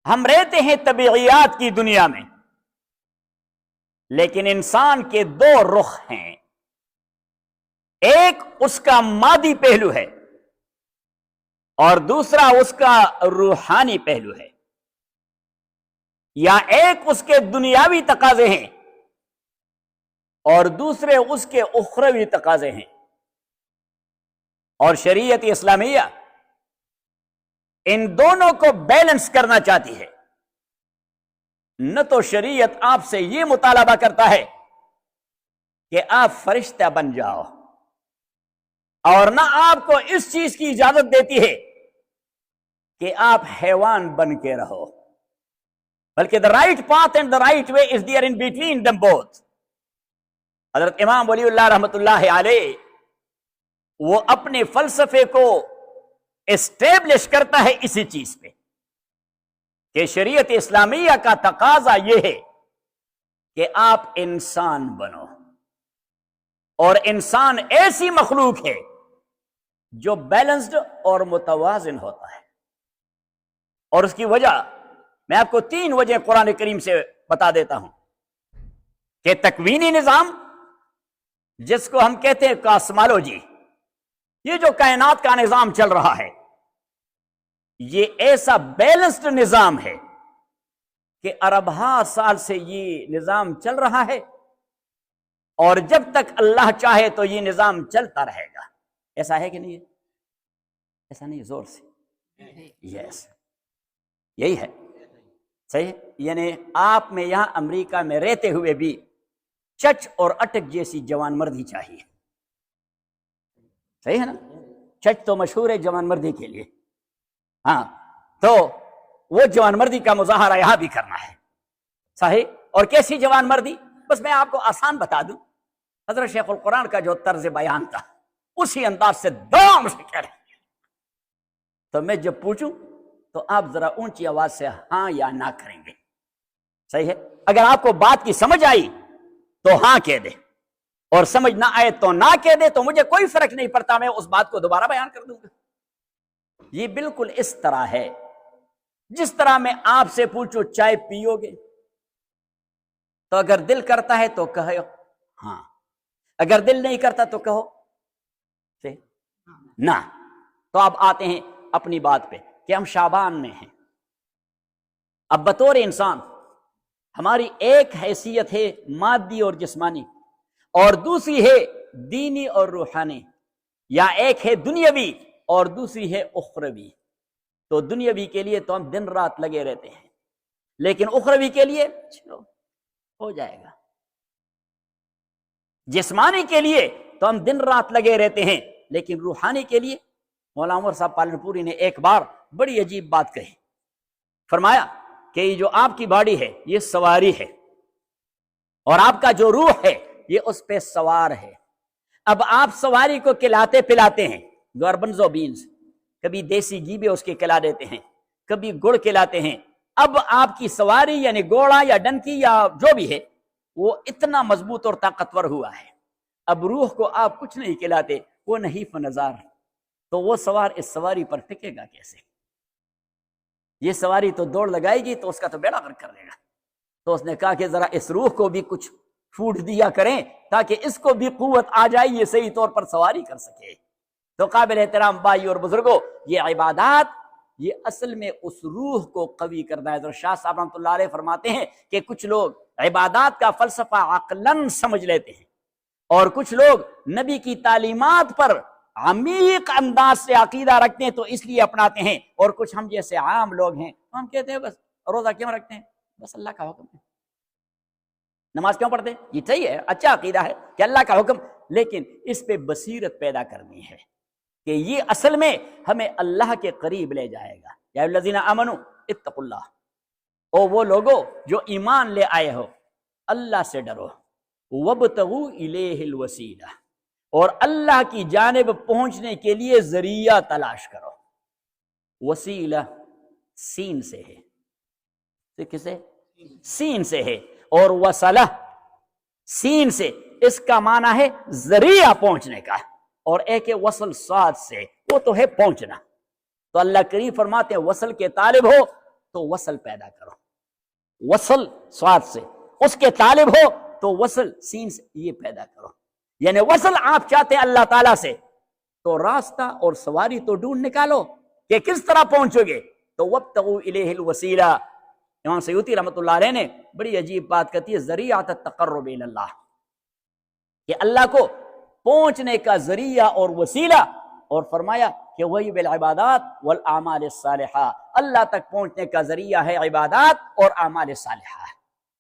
ہم رہتے ہیں طبیعیات کی دنیا میں، لیکن انسان کے دو رخ ہیں، ایک اس کا مادی پہلو ہے اور دوسرا اس کا روحانی پہلو ہے، یا ایک اس کے دنیاوی تقاضے ہیں اور دوسرے اس کے اخروی تقاضے ہیں۔ اور شریعت اسلامیہ ان دونوں کو بیلنس کرنا چاہتی ہے۔ نہ تو شریعت آپ سے یہ مطالبہ کرتا ہے کہ آپ فرشتہ بن جاؤ، اور نہ آپ کو اس چیز کی اجازت دیتی ہے کہ آپ حیوان بن کے رہو، بلکہ the right path and the right way is there in between them both۔ حضرت امام ولی اللہ رحمۃ اللہ علیہ وہ اپنے فلسفے کو اسٹیبلش کرتا ہے اسی چیز پہ کہ شریعت اسلامیہ کا تقاضا یہ ہے کہ آپ انسان بنو، اور انسان ایسی مخلوق ہے جو بیلنسڈ اور متوازن ہوتا ہے۔ اور اس کی وجہ میں آپ کو 3 وجہ قرآن کریم سے بتا دیتا ہوں کہ تکوینی نظام، جس کو ہم کہتے ہیں کاسمالوجی، یہ جو کائنات کا نظام چل رہا ہے، یہ ایسا بیلنسڈ نظام ہے کہ اربہ سال سے یہ نظام چل رہا ہے، اور جب تک اللہ چاہے تو یہ نظام چلتا رہے گا۔ ایسا ہے کہ نہیں ہے؟ ایسا نہیں ہے؟ زور سے یس، یہی ہے، صحیح ہے۔ یعنی آپ میں یہاں امریکہ میں رہتے ہوئے بھی چچ اور اٹک جیسی جوان مردی چاہیے، صحیح ہے نا؟ چچ تو مشہور ہے جوان مردی کے لیے، ہاں، تو وہ جوان مردی کا مظاہرہ یہاں بھی کرنا ہے، صحیح۔ اور کیسی جوان مردی؟ بس میں آپ کو آسان بتا دوں، حضرت شیخ القرآن کا جو طرز بیان تھا اسی انداز سے دام سے کہہ رہے۔ تو میں جب پوچھوں تو آپ ذرا اونچی آواز سے ہاں یا نہ کریں گے، صحیح ہے۔ اگر آپ کو بات کی سمجھ آئی تو ہاں کہہ دے، اور سمجھ نہ آئے تو نہ کہہ دے، تو مجھے کوئی فرق نہیں پڑتا، میں اس بات کو دوبارہ بیان کر دوں گا۔ یہ بالکل اس طرح ہے جس طرح میں آپ سے پوچھوں چائے پیو گے، تو اگر دل کرتا ہے تو کہو ہاں، اگر دل نہیں کرتا تو کہو نہ۔ تو اب آتے ہیں اپنی بات پہ کہ ہم شعبان میں ہیں۔ اب بطور انسان ہماری ایک حیثیت ہے مادی اور جسمانی، اور دوسری ہے دینی اور روحانی، یا ایک ہے دنیاوی اور دوسری ہے اخروی۔ تو دنیاوی کے لیے تو ہم دن رات لگے رہتے ہیں، لیکن اخروی کے لیے چلو ہو جائے گا۔ جسمانی کے لیے تو ہم دن رات لگے رہتے ہیں، لیکن روحانی کے لیے مولانا عمر صاحب پالن پوری نے ایک بار بڑی عجیب بات کہی، فرمایا کہ یہ جو آپ کی باڈی ہے یہ سواری ہے، اور آپ کا جو روح ہے یہ اس پہ سوار ہے۔ اب آپ سواری کو کھلاتے پلاتے ہیں گاربنزو بینز، کبھی دیسی گھی بھی اس کے کھلا دیتے ہیں، کبھی گڑ کھلاتے ہیں۔ اب آپ کی سواری یعنی گھوڑا یا ڈنکی یا جو بھی ہے وہ اتنا مضبوط اور طاقتور ہوا ہے، اب روح کو آپ کچھ نہیں کھلاتے، وہ نحیف نظار، تو وہ سوار اس سواری پر ٹکے گا کیسے؟ یہ سواری تو دوڑ لگائے گی تو اس کا تو بیڑا غرق کر دے گا۔ تو اس نے کہا کہ ذرا اس روح کو بھی کچھ فوڈ دیا کریں تاکہ اس کو بھی قوت آ جائے، یہ صحیح طور پر سواری کر سکے۔ تو قابل احترام بھائی اور بزرگوں، یہ عبادات یہ اصل میں اس روح کو قوی کرتا ہے۔ حضرت شاہ صاحب رحمۃ اللہ علیہ فرماتے ہیں کہ کچھ لوگ عبادات کا فلسفہ عقلاً سمجھ لیتے ہیں، اور کچھ لوگ نبی کی تعلیمات پر عمیق انداز سے عقیدہ رکھتے ہیں تو اس لیے اپناتے ہیں، اور کچھ ہم جیسے عام لوگ ہیں ہم کہتے ہیں بس روزہ کیوں رکھتے ہیں؟ بس اللہ کا حکم ہے۔ نماز کیوں پڑھتے ہیں؟ یہ صحیح ہے، اچھا عقیدہ ہے کہ اللہ کا حکم، لیکن اس پہ بصیرت پیدا کرنی ہے کہ یہ اصل میں ہمیں اللہ کے قریب لے جائے گا۔ یا الذین آمنوا اتقوا اللہ، او وہ لوگوں جو ایمان لے آئے ہو اللہ سے ڈرو، وابتغوا الیہ الوسیلہ، اور اللہ کی جانب پہنچنے کے لیے ذریعہ تلاش کرو۔ وسیلہ سین سے ہے، کسے؟ سین سے ہے، اور وصلہ سین سے، اس کا معنی ہے ذریعہ پہنچنے کا، اور ایک ہے وصل صاد سے، وہ تو ہے پہنچنا۔ تو اللہ کریم فرماتے ہیں وصل کے طالب ہو تو وصل پیدا کرو، وصل سواد سے، اس کے طالب ہو تو وصل سین سے یہ پیدا کرو، یعنی وصل آپ چاہتے ہیں اللہ تعالیٰ سے تو راستہ اور سواری تو ڈھونڈ نکالو کہ کس طرح پہنچو گے، تو وابتغوا الیہ الوسیلہ۔ امام سیوطی رحمۃ اللہ علیہ نے بڑی عجیب بات کہتی ہے، ذریعۃ التقرب الی اللہ، کہ اللہ کو پہنچنے کا ذریعہ اور وسیلہ، اور فرمایا کہ وہی بالعبادات والاعمال الصالحہ، اللہ تک پہنچنے کا ذریعہ ہے عبادات اور اعمال صالحہ۔